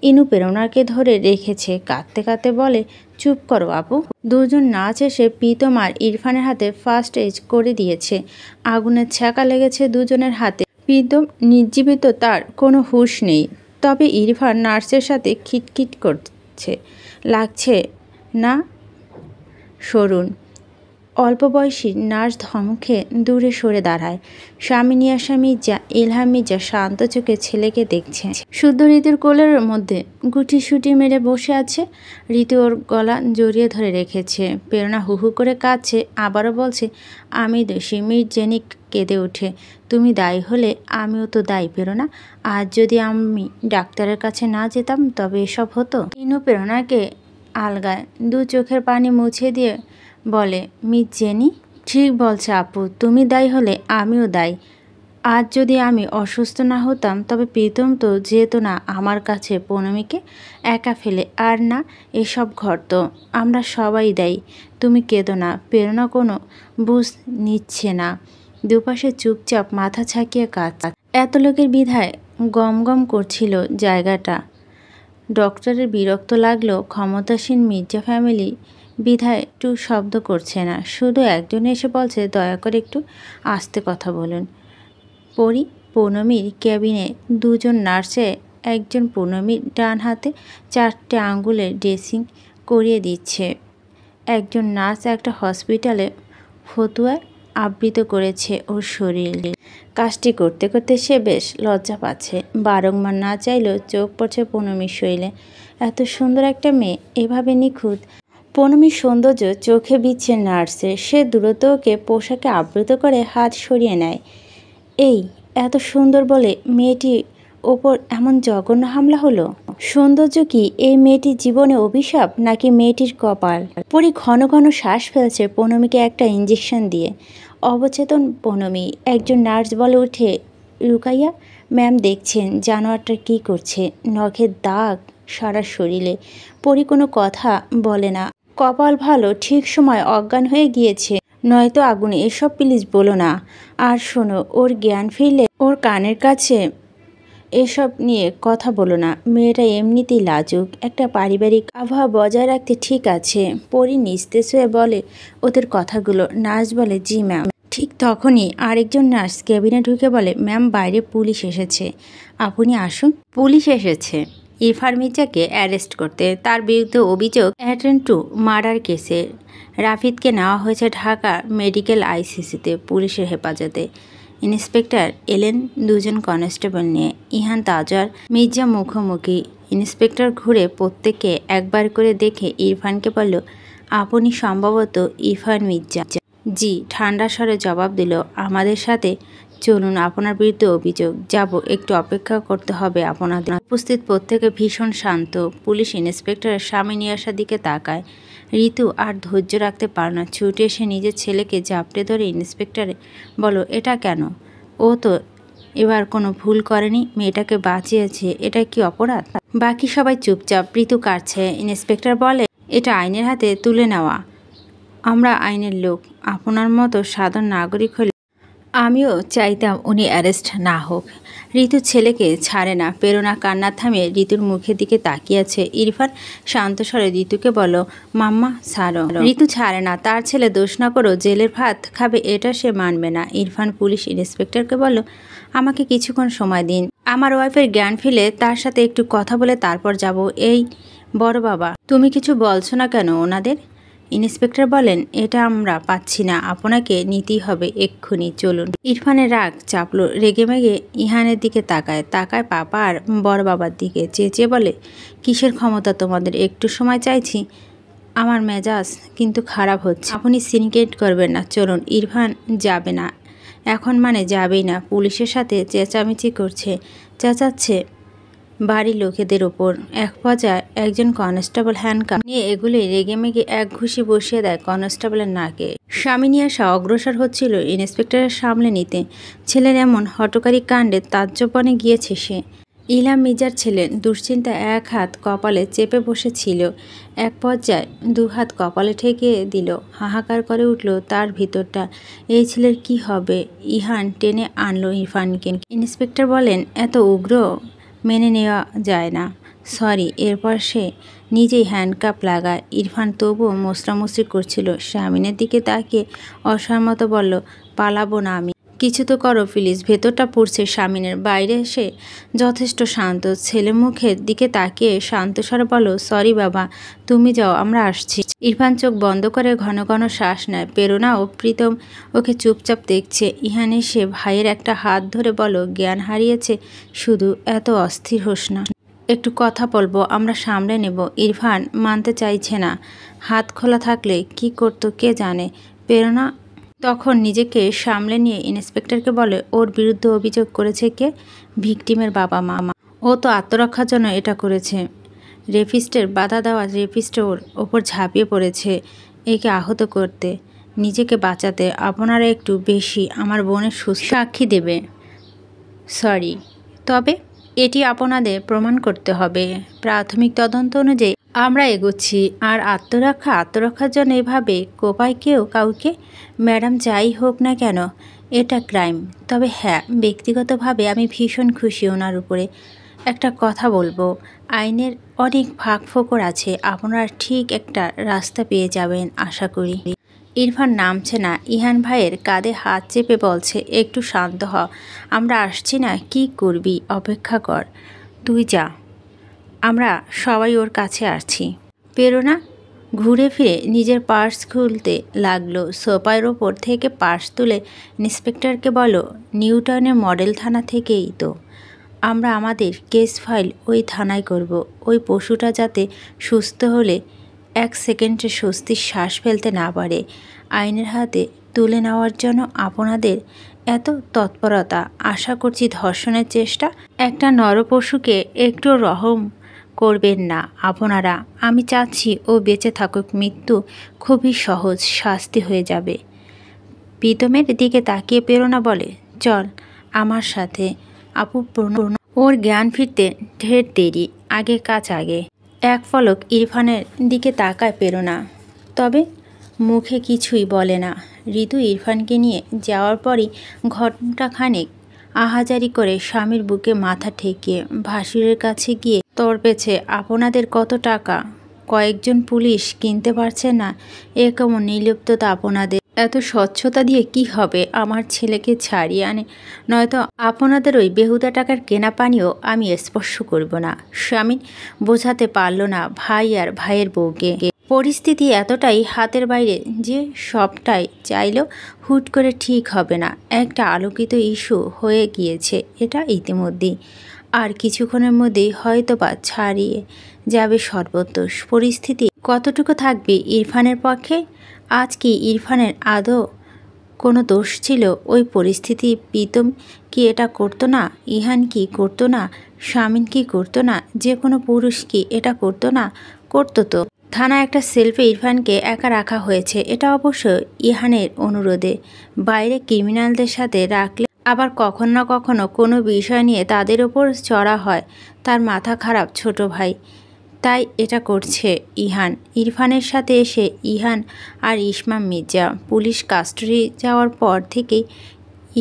ইনু প্রেরণাকে ধরে রেখেছে। কাঁদতে কাঁদতে বলে, চুপ করো আপু। দুজন নাচ এসে প্রীতম আর ইরফানের হাতে ফার্স্ট এজ করে দিয়েছে। আগুনের ছ্যাঁকা লেগেছে দুজনের হাতে। প্রীতম নির্জীবিত, তার কোনো হুঁশ নেই। তবে ইরফান নার্সের সাথে খিটখিট করছে, লাগছে না। সরুন। অল্প বয়সী নার্স ধমকে দূরে সরে দাঁড়ায়। স্বামী মির্জা, ইলহাম মির্জা শান্ত চোখে ছেলেকে দেখছে। শুদ্ধ ঋতুর কোলের মধ্যে গুটিসুটি মেরে বসে আছে। ঋতু ওর গলা জড়িয়ে ধরে রেখেছে। প্রেরণা হুহু করে কাঁদছে। আবারও বলছে, আমি দোষী। মির্জেনি কেঁদে ওঠে, তুমি দায়ী হলে আমিও তো দায়ী প্রেরণা। আজ যদি আমি ডাক্তারের কাছে না যেতাম তবে এসব হতো। ইনু প্রেরণাকে আলগায়, দু চোখের পানি মুছে দিয়ে বলে, মির্জেনি ঠিক বলছে আপু, তুমি দায়ী হলে আমিও দায়ী। আজ যদি আমি অসুস্থ না হতাম তবে প্রীতম তো যেত না আমার কাছে পূর্ণমীকে একা ফেলে। আর না, এসব ঘটত। আমরা সবাই দায়ী। তুমি কেঁদো না। প্রেরণা কোনো বুঝ নিচ্ছে না। দুপাশে চুপচাপ মাথা ছাকিয়ে কাজ। এত লোকের বিধায় গম গম করছিল জায়গাটা। ডক্টরের বিরক্ত লাগলেও ক্ষমতাসীন মির্জা ফ্যামিলি বিধায় একটু শব্দ করছে না। শুধু একজন এসে বলছে, দয়া করে একটু আস্তে কথা বলুন। পূর্ণমীর ক্যাবিনে দুজন নার্সে একজন পূর্ণমীর ডান হাতে 4টে আঙ্গুলের ড্রেসিং করিয়ে দিচ্ছে। একজন নার্স একটা হসপিটালে ফতুয়া আবৃত করেছে ওর শরীর। কাজটি করতে করতে সে বেশ লজ্জা পাচ্ছে। বারংবার না চাইলেও চোখ পড়ছে পূনমীর শরীরে। এত সুন্দর একটা মেয়ে এভাবে নিখুঁত। পূনমীর সৌন্দর্য চোখে বিচ্ছে নার্সের। সে দ্রুত ওকে পোশাকে আবৃত করে হাত সরিয়ে নেয়। এই এত সুন্দর বলে মেয়েটির ওপর এমন জঘন্য হামলা হলো। সৌন্দর্য কি এই মেয়েটির জীবনে অভিশাপ নাকি মেয়েটির কপাল? পরি ঘন ঘন শ্বাস ফেলছে পূনমীকে একটা ইঞ্জেকশন দিয়ে। অবচেতন পূনমী। একজন নার্স বলে উঠে, রুকাইয়া ম্যাম দেখছেন জানোয়ারটা কী করছে, নখের দাগ সারা শরীরে। পরি কোনো কথা বলে না। কপাল ভালো ঠিক সময় অজ্ঞান হয়ে গিয়েছে, নয়তো আগুনে। এসব প্লিজ বলো না। আর শোনো, ওর জ্ঞান ফিরলে ওর কানের কাছে এসব নিয়ে কথা বলো না। মেয়েটা এমনিতেই লাজুক। একটা পারিবারিক আবহাওয়া বজায় রাখতে ঠিক আছে। পরি নিস্তেজ হয়ে বলে ওদের কথাগুলো। নার্স বলে, জি ম্যাম। ঠিক তখনই আরেকজন নার্স কেবিনে ঢুকে বলে, ম্যাম বাইরে পুলিশ এসেছে, আপনি আসুন। পুলিশ এসেছে ইরফান মির্জাকে অ্যারেস্ট করতে। তার বিরুদ্ধে অভিযোগ অ্যাটেম্প টু মার্ডার কেসে। রাফিদকে নেওয়া হয়েছে ঢাকা মেডিকেল আইসিসিতে পুলিশের হেফাজতে। ইন্সপেক্টর এলেন দুজন কনস্টেবল নিয়ে। ইহান তাজওয়ার মির্জা মুখোমুখি। ইন্সপেক্টর ঘুরে প্রত্যেককে একবার করে দেখে ইরফানকে বলল, আপনি সম্ভবত ইরফান মির্জা? জি, ঠান্ডা স্বরে জবাব দিল। আমাদের সাথে চলুন, আপনার বিরুদ্ধে অভিযোগ। যাব, একটু অপেক্ষা করতে হবে আপনাদের। উপস্থিত প্রত্যেকে ভীষণ শান্ত। পুলিশ ইন্সপেক্টরের স্বামী নিয়ে আসার দিকে তাকায়। ঋতু আর ধৈর্য রাখতে পারে না, ছুটে এসে নিজের ছেলেকে জাপটে ধরে ইন্সপেক্টরে বলো, এটা কেন? ও তো এবার কোনো ভুল করেনি, মেয়েটাকে বাঁচিয়েছে, এটা কি অপরাধ? বাকি সবাই চুপচাপ। ঋতু কাটছে। ইন্সপেক্টর বলে, এটা আইনের হাতে তুলে নেওয়া। আমরা আইনের লোক। আপনার মতো সাধারণ নাগরিক হলে আমিও চাইতাম উনি অ্যারেস্ট না হোক। ঋতু ছেলেকে ছাড়ে না। প্রেরণা কান্না থামিয়ে ঋতুর মুখের দিকে তাকিয়েছে। ইরফান শান্ত স্বরে ঋতুকে বলো, মাম্মা ছাড়ো। ঋতু ছাড়ে না। তার ছেলে দোষ না করেও জেলের ভাত খাবে, এটা সে মানবে না। ইরফান পুলিশ ইন্সপেক্টরকে বলল, আমাকে কিছুক্ষণ সময় দিন। আমার ওয়াইফের জ্ঞান ফিরলে তার সাথে একটু কথা বলে তারপর যাব। এই বড় বাবা, তুমি কিছু বলছো না কেন ওনাদের? ইন্সপেক্টর বলেন, এটা আমরা পাচ্ছি না, আপনাকে নিতেই হবে এক্ষুনি, চলুন। ইরফানের রাগ চাপলো। রেগেমেগে ইহানের দিকে তাকায় পাপা আর বড় বাবার দিকে। চেঁচিয়ে বলে, কিসের ক্ষমতা তোমাদের? একটু সময় চাইছি। আমার মেজাজ কিন্তু খারাপ হচ্ছে। আপনি সিনক্রেট করবেন না, চলুন। ইরফান যাবে না এখন, মানে যাবেই না। পুলিশের সাথে চেঁচামেচি করছে, চেঁচাচ্ছে বাড়ির লোকেদের ওপর। এক পর্যায়ে একজন কনস্টেবল হ্যান্ডকাপ নিয়ে এগুলি রেগেমেগে এক ঘুষি বসিয়ে দেয় কনস্টেবলের নাকে। স্বামী নিয়ে আসা অগ্রসর হচ্ছিল ইন্সপেক্টরের সামলে নিতে। ছেলের এমন হঠকারী কাণ্ডে তাজ্জবনে গিয়েছে সে। ইলহাম মির্জার ছেলে দুশ্চিন্তা এক হাত কপালে চেপে বসেছিল। এক পর্যায়ে দু হাত কপালে ঠেকিয়ে দিল। হাহাকার করে উঠল তার ভিতরটা। এই ছেলের কি হবে? ইহান টেনে আনলো ইরফানকে। ইন্সপেক্টর বলেন, এত উগ্র মেনে নেওয়া যায় না, সরি। এরপর সে নিজেই হ্যান্ডকাপ লাগায়। ইরফান তবুও মোস্রামুসরি করছিল। স্বামীনের দিকে তাকিয়ে অসহায় মতো বলল, পালাবো না আমি। কিছু তো করো প্লিজ। ভেতরটা পুড়ছে স্বামীনের। বাইরে এসে যথেষ্ট শান্ত। ছেলে মুখের দিকে তাকিয়ে শান্ত স্বরে বলো, সরি বাবা, তুমি যাও, আমরা আসছি। ইরফান চোখ বন্ধ করে ঘন ঘন শ্বাস নেয়। প্রেরণা ও প্রীতম ওকে চুপচাপ দেখছে। ইহান এসে ভাইয়ের একটা হাত ধরে বলো, জ্ঞান হারিয়েছে শুধু, এত অস্থির হোস না, একটু কথা বলবো, আমরা সামলে নেব। ইরফান মানতে চাইছে না। হাত খোলা থাকলে কি করতো কে জানে। প্রেরণা তখন নিজেকে সামলে নিয়ে ইন্সপেক্টরকে বলে, ওর বিরুদ্ধে অভিযোগ করেছে কে? ভিকটিমের বাবা মা। ও তো আত্মরক্ষার জন্য এটা করেছে। রেপিস্টের বাধা দেওয়া রেপিস্ট ওর ওপর ঝাঁপিয়ে পড়েছে একে আহত করতে, নিজেকে বাঁচাতে। আপনারা একটু বেশি আমার বোনের সুস্থ সাক্ষী দেবে। সরি, তবে এটি আপনাদের প্রমাণ করতে হবে। প্রাথমিক তদন্ত অনুযায়ী আমরা এগোচ্ছি। আর আত্মরক্ষার জন্য এভাবে কোপায় কেউ কাউকে? ম্যাডাম, যাই হোক না কেন এটা ক্রাইম। তবে হ্যাঁ, ব্যক্তিগতভাবে আমি ভীষণ খুশি ওনার উপরে। একটা কথা বলবো, আইনের অনেক ফাঁকফোকর আছে, আপনারা ঠিক একটা রাস্তা পেয়ে যাবেন আশা করি। ইরফান নামছে না। ইহান ভাইয়ের কাঁধে হাত চেপে বলছে, একটু শান্ত হ, আমরা আসছি না। কি করবি? অপেক্ষা কর, তুই যা, আমরা সবাই ওর কাছে আসছি। প্রেরণা ঘুরে ফিরে নিজের পার্স খুলতে লাগলো। সোফার ওপর থেকে পার্স তুলে ইন্সপেক্টরকে বলো, নিউটাউনের মডেল থানা থেকেই তো। আমরা আমাদের কেস ফাইল ওই থানায় করব। ওই পশুটা যাতে সুস্থ হলে 1 সেকেন্ডে স্বস্তির শ্বাস ফেলতে না পারে। আইনের হাতে তুলে নেওয়ার জন্য আপনাদের এত তৎপরতা। আশা করছি ধর্ষণের চেষ্টা একটা নরপশুকে একটু রহম করবেন না আপনারা। আমি চাচ্ছি ও বেঁচে থাকুক। মৃত্যু খুবই সহজ শাস্তি হয়ে যাবে। প্রীতমের দিকে তাকিয়ে প্রেরণা বলে, চল আমার সাথে। আপু ওর জ্ঞান ফিরতে ঢের দেরি, আগে কাজ আগে। এক পলক ইরফানের দিকে তাকায় প্রেরণা, তবে মুখে কিছুই বলে না। ঋতু ইরফানকে নিয়ে যাওয়ার পরই ঘণ্টাখানেক আহাজারি করে স্বামীর বুকে মাথা ঠেকিয়ে ভাসুরের কাছে গিয়ে তর্পেছে। আপনাদের কত টাকা? কয়েকজন পুলিশ কিনতে পারছে না এ কেমন নির্লিপ্ততা আপনাদের? এত স্বচ্ছতা দিয়ে কি হবে? আমার ছেলেকে ছাড়িয়ে আনে, নয়তো আপনাদের ওই বেহুদা টাকার কেনা পানিও আমি স্পর্শ করব না। স্বামী বোঝাতে পারল না ভাই আর ভাইয়ের বউকে। পরিস্থিতি এতটাই হাতের বাইরে যে সবটাই চাইলেও হুট করে ঠিক হবে না। একটা আলোকিত ইস্যু হয়ে গিয়েছে এটা ইতিমধ্যেই। আর কিছুক্ষণের মধ্যেই হয়তোবা ছাড়িয়ে যাবে সর্বত্র। পরিস্থিতি কতটুকু থাকবে ইরফানের পক্ষে? আজ কি ইরফানের আদৌ কোনো দোষ ছিল ওই পরিস্থিতি? প্রীতম কি এটা করতো না? ইহান কি করতো না? স্বামীন কি করতো না? যে কোনো পুরুষ কি এটা করতো না? করতো তো। থানায় একটা সেলফে ইরফানকে একা রাখা হয়েছে, এটা অবশ্য ইহানের অনুরোধে। বাইরে ক্রিমিনালদের সাথে রাখলে আবার কখনো না কখনো কোনো বিষয় নিয়ে তাদের ওপর চড়া হয়। তার মাথা খারাপ ছোট ভাই, তাই এটা করছে ইহান। ইরফানের সাথে এসে ইহান আর ইসমাম মির্জা পুলিশ কাস্টডি যাওয়ার পর থেকেই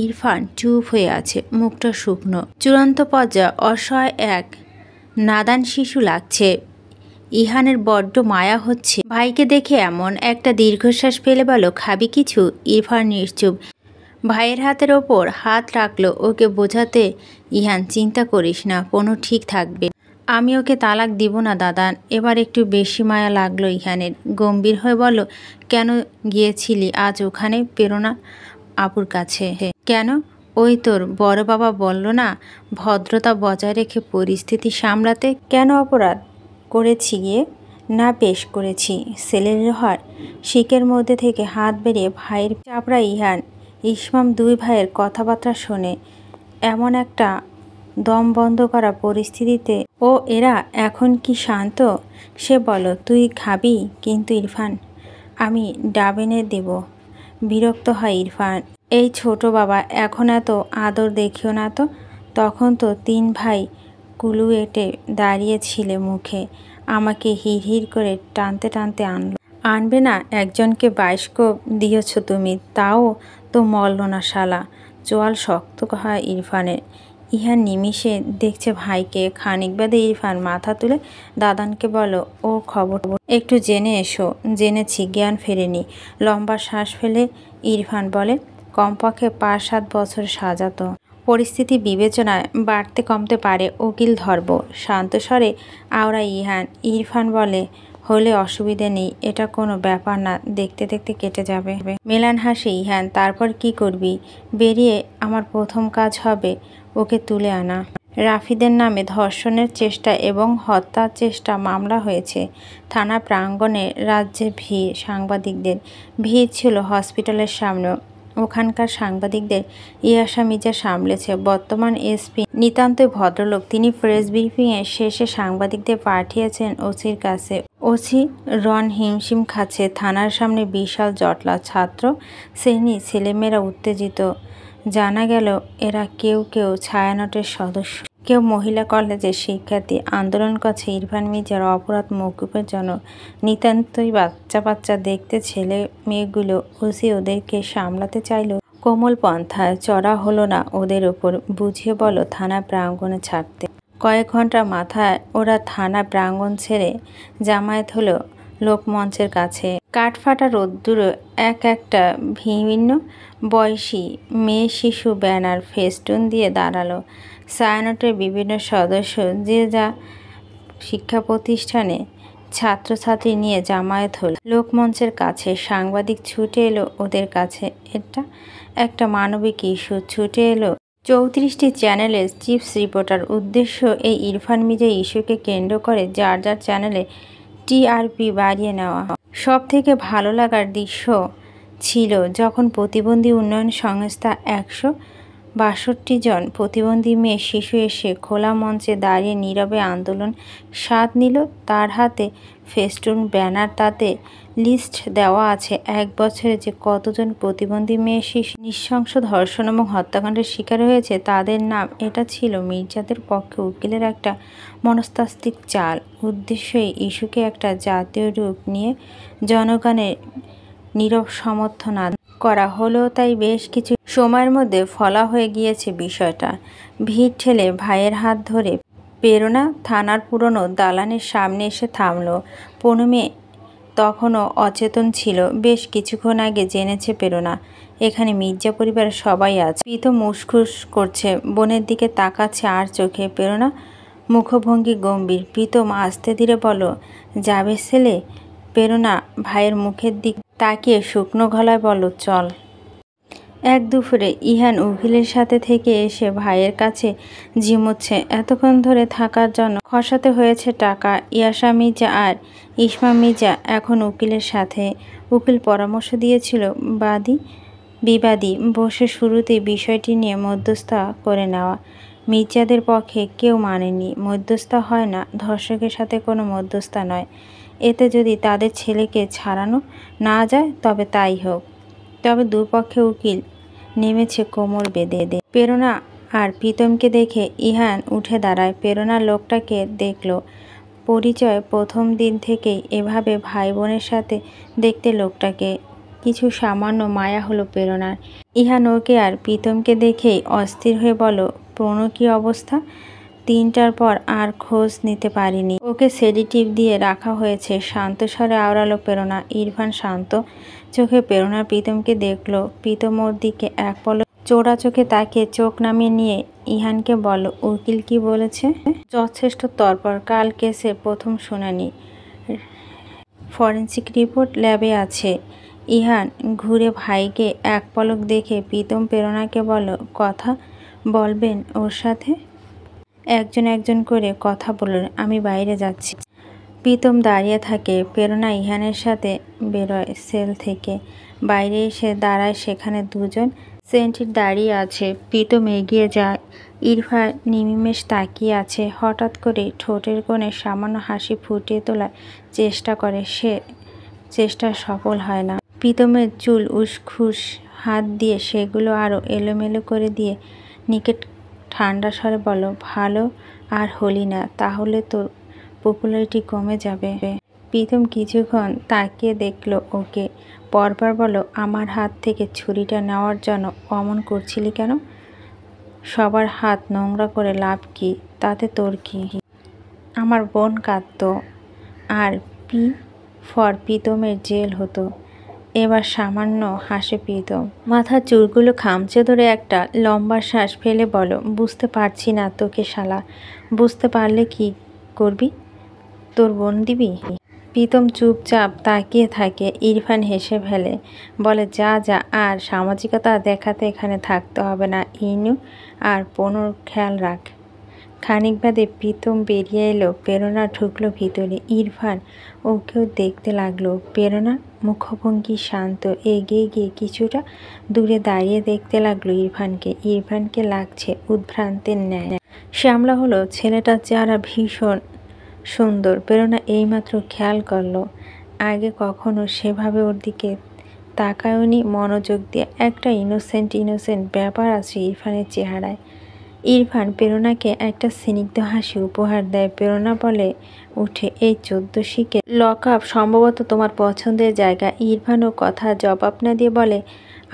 ইরফান চুপ হয়ে আছে, মুখটা শুকনো। চূড়ান্ত পর্যায়ে অসহায় এক নাদান শিশু লাগছে। ইহানের বড্ড মায়া হচ্ছে ভাইকে দেখে। এমন একটা দীর্ঘশ্বাস ফেলে বলো, খাবি কিছু? ইরফান নিশ্চুপ ভাইয়ের হাতের ওপর হাত রাখলো। ওকে বোঝাতে, ইহান চিন্তা করিস না, পনু ঠিক থাকবে। আমি ওকে তালাক দিব না দাদান। এবার একটু বেশি মায়া লাগলো ইহানের। গম্ভীর হয়ে বলল, কেন গিয়েছিলি আজ ওখানে প্রেরণা আপুর কাছে? কেন? ওই তোর বড় বাবা বলল না ভদ্রতা বজায় রেখে পরিস্থিতি সামলাতে? কেন অপরাধ করেছি গিয়ে? না বেশ করেছি। সেলের লোহার শিকের মধ্যে থেকে হাত বেরিয়ে ভাইয়ের চাপড়া ইহান ইসমাম দুই ভাইয়ের কথাবার্তা শোনে এমন একটা দম বন্ধ করা পরিস্থিতিতে। ও এরা এখন কি শান্ত? সে বলো, তুই খাবি কিন্তু ইরফান? আমি ডাবেনে দেব। বিরক্ত হয় ইরফান। এই ছোট বাবা, এখন এত আদর দেখিও না তো। তখন তো 3 ভাই কুলুয়েটে দাঁড়িয়েছিলে মুখে। আমাকে হিড় হিড় করে টানতে টানতে আনবে না? একজনকে বায়োস্কোপ দিয়েছ তুমি, তাও তো মরল না শালা। চোয়াল শক্ত হয় ইরফানের। ইহান নিমিষে দেখছে ভাইকে। খানিক বাদে ইরফান মাথা তুলে দাদানকে বলো, ও খবর একটু জেনে এসো। জেনেছি, জ্ঞান ফেরেনি। লম্বা শ্বাস ফেলে ইরফান বলে, কমপক্ষে 5-7 বছর সাজা তো। পরিস্থিতি বিবেচনায় বাড়তে কমতে পারে, উকিল ধরব। শান্ত স্বরে আওড়া ইহান। ইরফান বলে, হলে অসুবিধে নেই, এটা কোনো ব্যাপার না, দেখতে দেখতে কেটে যাবে। মেলান হাসে ইহান। তারপর কি করবি? বেরিয়ে আমার প্রথম কাজ হবে ওকে তুলে আনা। রাফিদের নামে ধর্ষণের চেষ্টা এবং হত্যার চেষ্টা মামলা হয়েছে থানা প্রাঙ্গণে। রাজ্যে ভিড়, সাংবাদিকদের ভিড় ছিল হসপিটালের সামনেও। ওখানকার সাংবাদিকদের ইয়াসা মির্জা সামলেছে। বর্তমান এসপি নিতান্তই ভদ্রলোক। তিনি প্রেস ব্রিফিংয়ের শেষে সাংবাদিকদের পাঠিয়েছেন ওসির কাছে। ওসি রন হিমশিম খাচ্ছে। থানার সামনে বিশাল জটলা। ছাত্র শ্রেণী, ছেলেমেয়েরা উত্তেজিত। জানা গেল এরা কেউ কেউ ছায়ানটের সদস্য, কেউ মহিলা কলেজের শিক্ষার্থী। আন্দোলন করছে ইরফান মির্জার অপরাধ মওকুফের জন্য। নিতান্তই বাচ্চা বাচ্চা দেখতে ছেলে মেয়েগুলো। ওসি ওদেরকে সামলাতে চাইল কোমল পন্থায়। চড়া হলো না ওদের ওপর। বুঝিয়ে বলো থানা প্রাঙ্গণে ছাড়তে। কয়েক ঘন্টার মাথায় ওরা থানা প্রাঙ্গণ ছেড়ে জামায়াত হলো লোকমঞ্চের কাছে। কাঠফাটা রোদ্দুরে এক একটা ভিন্ন বয়সী মেয়ে শিশু ব্যানার ফেস্টুন দিয়ে দাঁড়ালো। ছায়ানটের বিভিন্ন সদস্য যে যা শিক্ষা প্রতিষ্ঠানে ছাত্রছাত্রী নিয়ে জামায়াত হলো লোকমঞ্চের কাছে। সাংবাদিক ছুটে এলো ওদের কাছে। এটা একটা মানবিক ইস্যু। ছুটে এলো 34টি চ্যানেলের চিফ রিপোর্টার। উদ্দেশ্য এই ইরফান মির্জা ইস্যুকে কেন্দ্র করে যার যার চ্যানেলে টিআরপি বাড়িয়ে নেওয়া। সব থেকে ভালো লাগার দৃশ্য ছিল যখন প্রতিবন্ধী উন্নয়ন সংস্থা 162 জন প্রতিবন্ধী মেয়ে শিশু এসে খোলা মঞ্চে দাঁড়িয়ে নীরবে আন্দোলন স্বাদ নিল। তার হাতে ফেস্টুন ব্যানার, তাতে লিস্ট দেওয়া আছে 1 বছরে যে কতজন প্রতিবন্ধী মেয়ে শিশু নৃশংস ধর্ষণ এবং হত্যাকাণ্ডের শিকার হয়েছে তাদের নাম। এটা ছিল মির্জাদের পক্ষে উকিলের একটা মনস্তাত্ত্বিক চাল। উদ্দেশ্য এই ইস্যুকে একটা জাতীয় রূপ নিয়ে জনগণের নীরব সমর্থন করা হলো। তাই বেশ কিছু সময়ের মধ্যে ফলা হয়ে গিয়েছে বিষয়টা। ভিড় ঠেলে ভাইয়ের হাত ধরে প্রেরণা থানার পুরনো দালানের সামনে এসে থামল। পৌনমী তখনও অচেতন ছিল। বেশ কিছুক্ষণ আগে জেনেছে প্রেরণা এখানে মির্জা পরিবারের সবাই আছে। প্রীতম উসখুস করছে, বোনের দিকে তাকাচ্ছে আর চোখে। প্রেরণা মুখভঙ্গি গম্ভীর। প্রীতম আস্তে ধীরে বলল, যাবে ছেলে? প্রেরণা ভাইয়ের মুখের দিক তাকিয়ে শুকনো গলায় বলল, চল। এক দুপুরে ইহান উকিলের সাথে থেকে এসে ভাইয়ের কাছে ঝিমুচ্ছে। এতক্ষণ ধরে থাকার জন্য খসাতে হয়েছে টাকা। ইয়াসা মির্জা আর ইসমা মির্জা এখন উকিলের সাথে। উকিল পরামর্শ দিয়েছিল বাদী বিবাদী বসে শুরুতেই বিষয়টি নিয়ে মধ্যস্থতা করে নেওয়া। মির্জাদের পক্ষে কেউ মানেনি। মধ্যস্থতা হয় না, ধর্ষকের সাথে কোনো মধ্যস্থতা নয়। এতে যদি তাদের ছেলেকে ছাড়ানো না যায় তবে তাই হোক। তবে দুপক্ষে উকিল নেমেছে কোমর বেঁধে। প্রেরণা আর প্রীতমকে দেখে ইহান উঠে দাঁড়ায়। প্রেরণা লোকটাকে দেখল। পরিচয় প্রথম দিন থেকেই এভাবে ভাই বোনের সাথে দেখতে লোকটাকে। কিছু সামান্য মায়া হলো প্রেরণার। ইহান ওকে আর প্রীতমকে দেখেই অস্থির হয়ে বলল, প্রণো কী অবস্থা? 3টার পর আর খোঁজ নিতে পারিনি। ওকে সেডেটিভ দিয়ে রাখা হয়েছে। শান্ত স্বরে আওড়ালো প্রেরণা। ইরফান শান্ত চোখে প্রেরণা প্রীতমকে দেখল। প্রীতম ওর দিকে এক পলক চোরা চোখে তাকিয়ে চোখ নামিয়ে নিয়ে ইহানকে বলল, উকিল কি বলেছে? যথেষ্ট তৎপর। কাল কেসের প্রথম শুনানি, ফরেন্সিক রিপোর্ট ল্যাবে আছে। ইহান ঘুরে ভাইকে এক পলক দেখে প্রীতম প্রেরণাকে বলল, কথা বলবেন ওর সাথে? একজন একজন করে কথা বলুন, আমি বাইরে যাচ্ছি। প্রীতম দাঁড়িয়ে থাকে। প্রেরণা ইহানের সাথে বেরোয় সেল থেকে। বাইরে এসে দাঁড়ায়। সেখানে দুজন সেন্ট্রি দাঁড়িয়ে আছে। প্রীতম এগিয়ে যায়। ইরফান নিমেষ তাকিয়ে আছে। হঠাৎ করে ঠোঁটের কোণে সামান্য হাসি ফুটিয়ে তোলার চেষ্টা করে। সে চেষ্টা সফল হয় না। প্রীতমের চুল উসখুস হাত দিয়ে সেগুলো আরও এলোমেলো করে দিয়ে নিকেট ঠান্ডা স্বরে বলল, ভালো আর হলি না, তাহলে তোর পপুলারিটি কমে যাবে। প্রীতম কিছুক্ষণ তাকিয়ে দেখল ওকে, পরবার বলল, আমার হাত থেকে ছুরিটা নেওয়ার জন্য অমন করছিলি কেন? সবার হাত নোংরা করে লাভ কি? তাতে তোর কি? আমার বোন কাঁদত আর পি ফর প্রীতমের জেল হতো। এবার সামান্য হাসে প্রীতম। মাথার চুলগুলো খামচে ধরে একটা লম্বা শ্বাস ফেলে বলো, বুঝতে পারছি না তোকে শালা। বুঝতে পারলে কি করবি? তোর বোন দিবি? প্রীতম চুপচাপ তাকিয়ে থাকে। ইরফান হেসে ফেলে, বলে, যা যা, আর সামাজিকতা দেখাতে এখানে থাকতে হবে না। ইনু আর পনুর খেয়াল রাখ। খানিক বাদে প্রীতম বেরিয়ে এলো। প্রেরণা ঢুকলো ভিতরে। ইরফান ওকেও দেখতে লাগলো। প্রেরণার মুখভঙ্গি শান্ত। এগিয়ে গিয়ে কিছুটা দূরে দাঁড়িয়ে দেখতে লাগলো ইরফানকে। ইরফানকে লাগছে উদ্ভ্রান্তের ন্যায়। শ্যামলা হলো ছেলেটার চেহারা ভীষণ সুন্দর। প্রেরণা এইমাত্র খেয়াল করলো। আগে কখনো সেভাবে ওর দিকে তাকায়নি মনোযোগ দিয়ে। একটা ইনোসেন্ট ব্যাপার আছে ইরফানের চেহারায়। ইরফান প্রেরণাকে একটা স্নিগ্ধ হাসি উপহার দেয়। প্রেরণা বলে উঠে, এই 14 শিখে লক আপ সম্ভবত তোমার পছন্দের জায়গা। ইরফানও কথা জবাব না দিয়ে বলে,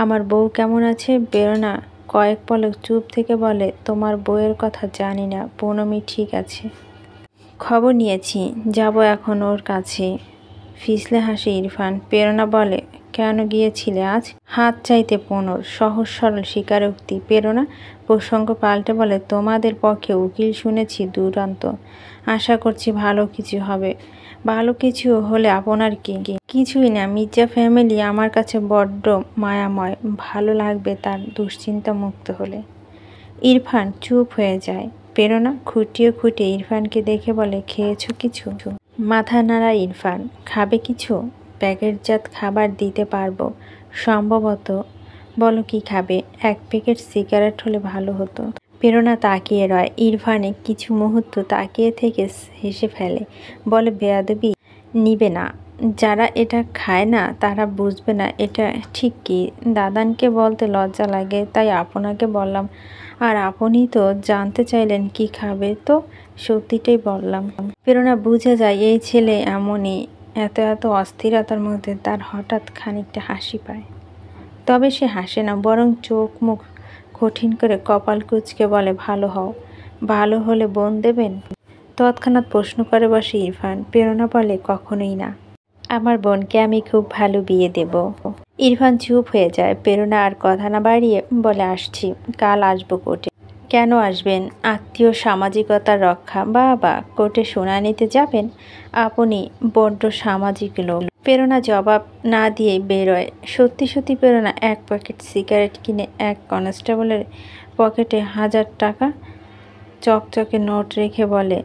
আমার বউ কেমন আছে? প্রেরণা কয়েক পলক চুপ থেকে বলে, তোমার বউয়ের কথা জানি না। পৌনমী ঠিক আছে, খবর নিয়েছি, যাব এখন ওর কাছে। ফিসলে হাসে ইরফান। প্রেরণা বলে, কেন গিয়েছিলে আজ? হাত চাইতে পনর। সহজ সরল স্বীকারোক্তি। প্রেরণা প্রসঙ্গ পাল্টে বলে, তোমাদের পক্ষে উকিল শুনেছি দুরন্ত। আশা করছি ভালো কিছু হবে। ভালো কিছু হলে আপনার কি? কিছুই না, মির্জা ফ্যামিলি আমার কাছে বড্ড মায়াময়, ভালো লাগবে তার দুশ্চিন্তা মুক্ত হলে। ইরফান চুপ হয়ে যায়। প্রেরণা খুঁটিয়ে খুঁটিয়ে ইরফানকে দেখে বলে, খেয়েছো কিছু? মাথা নাড়া ইরফান। খাবে কিছু? প্যাকেটজাত খাবার দিতে পারবো সম্ভবত। বলো কি খাবে? 1 প্যাকেট সিগারেট হলে ভালো হতো। প্রেরণা তাকিয়ে রয়। ইরফানে কিছু মুহূর্ত তাকিয়ে থেকে হেসে ফেলে, বলে, বেয়াদবি নিবে না। যারা এটা খায় না তারা বুঝবে না এটা ঠিক কি। দাদানকে বলতে লজ্জা লাগে, তাই আপনাকে বললাম। আর আপনি তো জানতে চাইলেন কি খাবে, তো সত্যিটাই বললাম। প্রেরণা বুঝে যায় এই ছেলে এমনই। এত অস্থিরতার মধ্যে তার হঠাৎ খানিকটা হাসি পায়। তবে সে হাসে না, বরং চোখ মুখ কঠিন করে কপাল কুঁচকে বলে, ভালো হও। ভালো হলে বোন দেবেন? তৎক্ষণাৎ প্রশ্ন করে বসে ইরফান। প্রেরণা বলে, কখনোই না। আমার বোনকে আমি খুব ভালো বিয়ে দেব। ইরফান চুপ হয়ে যায়। প্রেরণা আর কথা না বাড়িয়ে বলে, আসছি, কাল আসবো কোর্টে। কেন আসবেন? আত্মীয় সামাজিকতার রক্ষা। বাবা, কোর্টে শুনানিতে যাবেন? আপনি বড্ড সামাজিক লোক। প্রেরণা জবাব না দিয়ে বেরোয়। সত্যি প্রেরণা 1 প্যাকেট সিগারেট কিনে এক কনস্টেবলের পকেটে 1000 টাকা চকচকে নোট রেখে বলে,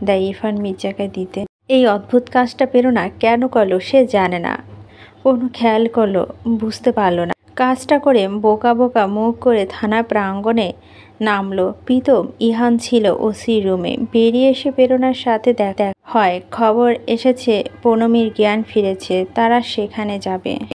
দেয় ইরফান মির্জাকে দিতে। এই অদ্ভুত কাজটা প্রেরণা কেন করলো সে জানে না, কোনো খেয়াল করলো বুঝতে পারল না। কাজটা করে বোকা বোকা মুখ করে থানা প্রাঙ্গণে নামলো। প্রীতম ইহান ছিল ওসি রুমে। বেরিয়ে এসে প্রেরণার সাথে দেখা হয়। খবর এসেছে পুনমির জ্ঞান ফিরেছে, তারা সেখানে যাবে।